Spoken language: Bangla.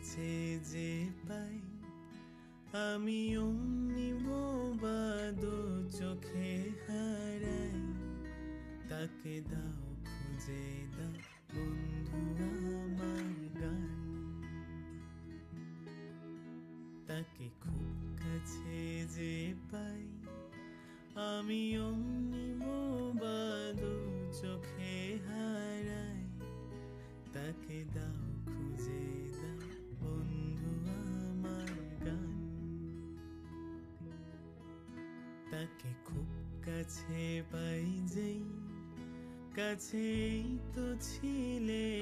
কাছে যে পাই আমি অমনি বোবাদ চোখে হারাই। তাকে দাও খুঁজে দাও বন্ধু আমার গান। তাকে খুব কাছে যে পাই আমি অমনি বোবাদ চোখে হারাই। তাকে দাও খুঁজে দাও বন্ধু আমার গান। তাকে খুব কাছে পাই যেই কাছেই তো ছিলে